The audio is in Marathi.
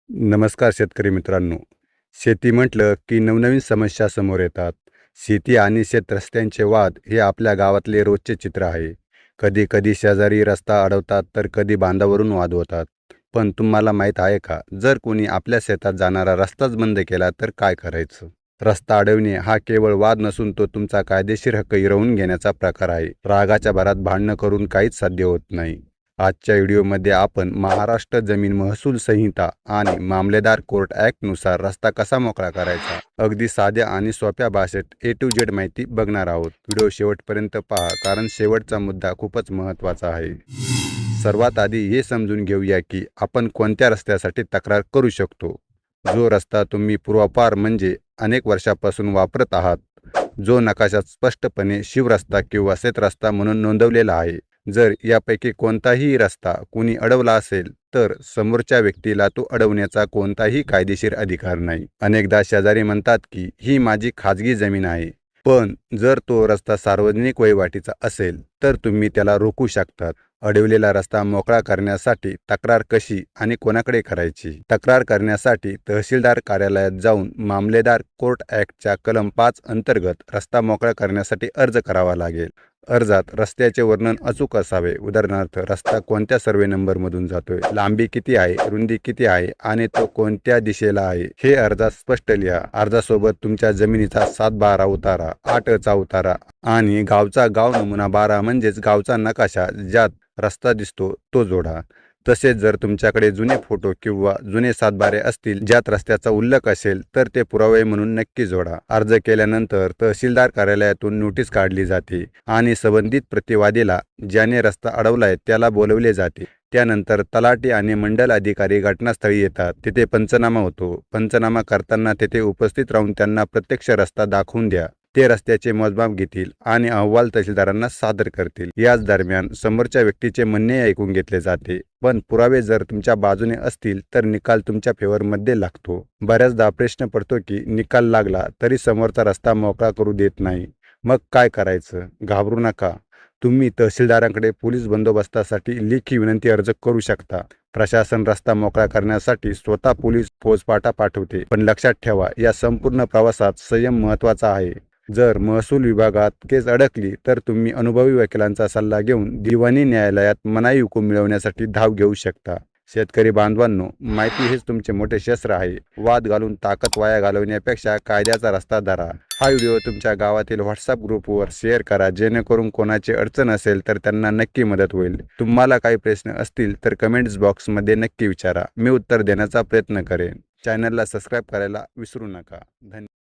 नमस्कार शेतकरी मित्रांनो. शेती म्हटलं की नवनवीन समस्या समोर येतात. शेती आणि शेत रस्त्यांचे वाद हे आपल्या गावातले रोजचे चित्र आहे. कधी-कधी शेजारी रस्ता अडवतात तर कधी बांधावरून वाद होतात. पण तुम्हाला माहीत आहे का, जर कोणी आपल्या शेतात जाणारा रस्ताच बंद केला तर काय करायचं? रस्ता अडवणे हा केवळ वाद नसून तो तुमचा कायदेशीर हक्क हिरावून घेण्याचा प्रकार आहे. रागाच्या भरात भांडणं करून काहीच साध्य होत नाही. आजच्या व्हिडिओमध्ये आपण महाराष्ट्र जमीन महसूल संहिता आणि मामलेदार कोर्ट ॲक्टनुसार रस्ता कसा मोकळा करायचा, अगदी साध्या आणि सोप्या भाषेत ए टू झेड माहिती बघणार आहोत. व्हिडिओ शेवटपर्यंत पहा, कारण शेवटचा मुद्दा खूपच महत्त्वाचा आहे. सर्वात आधी हे समजून घेऊया की आपण कोणत्या रस्त्यासाठी तक्रार करू शकतो. जो रस्ता तुम्ही पूर्वापार म्हणजे अनेक वर्षापासून वापरत आहात, जो नकाशात स्पष्टपणे शिवरस्ता किंवा शेतरस्ता म्हणून नोंदवलेला आहे. जर यापैकी कोणताही रस्ता कुणी अडवला असेल तर समोरच्या व्यक्तीला तो अडवण्याचा कोणताही कायदेशीर अधिकार नाही. अनेकदा शेजारी म्हणतात की ही माझी खाजगी जमीन आहे, पण जर तो रस्ता सार्वजनिक वहिवाटीचा असेल तर तुम्ही त्याला रोखू शकतात. अडवलेला रस्ता मोकळा करण्यासाठी तक्रार कशी आणि कोणाकडे करायची? तक्रार करण्यासाठी तहसीलदार कार्यालयात जाऊन मामलेदार कोर्ट ॲक्टच्या कलम 5 अंतर्गत रस्ता मोकळा करण्यासाठी अर्ज करावा लागेल. अर्जात रस्त्याचे वर्णन अचूक असावे. उदाहरणार्थ, रस्ता कोणत्या सर्वे नंबरमधून जातोय, लांबी किती आहे, रुंदी किती आहे आणि तो कोणत्या दिशेला आहे हे अर्जात स्पष्ट लिहा. अर्जासोबत तुमच्या जमिनीचा 7/12 उतारा, 8चा उतारा आणि गावचा गाव नमुना 12 म्हणजेच गावचा नकाशा ज्यात रस्ता दिसतो तो जोडा. तसेच जर तुमच्याकडे जुने फोटो किंवा जुने 7/12 असतील ज्यात रस्त्याचा उल्लेख असेल तर ते पुरावे म्हणून नक्की जोडा. अर्ज केल्यानंतर तहसीलदार कार्यालयातून नोटीस काढली जाते आणि संबंधित प्रतिवादीला ज्याने रस्ता अडवलाय त्याला बोलवले जाते. त्यानंतर तलाठी आणि मंडल अधिकारी घटनास्थळी येतात. तिथे पंचनामा होतो. पंचनामा करताना तेथे उपस्थित राहून त्यांना प्रत्यक्ष रस्ता दाखवून द्या. ते रस्त्याचे मोजमाप घेतील आणि अहवाल तहसीलदारांना सादर करतील. याच दरम्यान समोरच्या व्यक्तीचे म्हणणे ऐकून घेतले जाते. पण पुरावे जर तुमच्या बाजूने असतील तर निकाल तुमच्या फेवरमध्ये लागतो. बऱ्याचदा प्रश्न पडतो की निकाल लागला तरी समोरचा रस्ता मोकळा करू देत नाही. मग काय करायचं? घाबरू नका. तुम्ही तहसीलदारांकडे पोलीस बंदोबस्तासाठी लेखी विनंती अर्ज करू शकता. प्रशासन रस्ता मोकळा करण्यासाठी स्वतः पोलीस फौजफाटा पाठवते. पण लक्षात ठेवा, या संपूर्ण प्रवासात संयम महत्त्वाचा आहे. जर महसूल विभागात केस अडकली तर तुम्ही अनुभवी वकिलांचा सल्ला घेऊन दिवाणी न्यायालयात मनाई हुकूम मिळवण्यासाठी धाव घेऊ शकता. शेतकरी बांधवांनो, माहिती हेच तुमचे मोठे शस्त्र आहे. वाद घालून ताकद वाया घालवण्यापेक्षा कायद्याचा रस्ता धरा. हा व्हिडिओ तुमच्या गावातील व्हॉट्सअप ग्रुपवर शेअर करा, जेणेकरून कोणाची अडचण असेल तर त्यांना नक्की मदत होईल. तुम्हाला काही प्रश्न असतील तर कमेंट्स बॉक्समध्ये नक्की विचारा. मी उत्तर देण्याचा प्रयत्न करेन. चॅनलला सबस्क्राईब करायला विसरू नका. धन्यवाद.